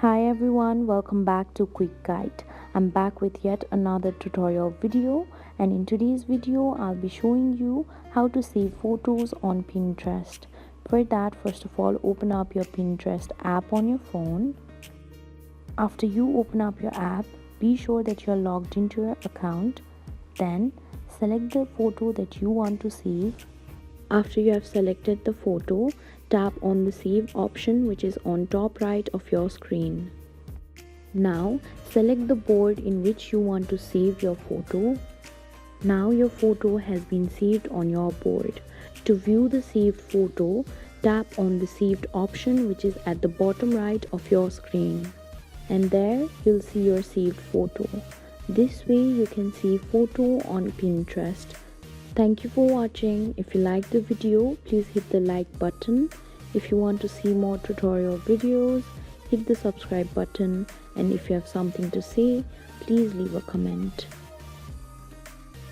Hi everyone, welcome back to Quick Guide. I'm back with yet another tutorial video, and in today's video I'll be showing you how to save photos on Pinterest. For that, first of all, open up your Pinterest app on your phone. After you open up your app, be sure that you're logged into your account. Then select the photo that you want to save. After you have selected the photo, tap on the save option, which is on top right of your screen. Now select the board in which you want to save your photo. Now your photo has been saved on your board. To view the saved photo, tap on the saved option, which is at the bottom right of your screen. And there you'll see your saved photo. This way you can save photo on Pinterest. Thank you for watching. If you liked the video, please hit the like button. If you want to see more tutorial videos, hit the subscribe button. And if you have something to say, please leave a comment.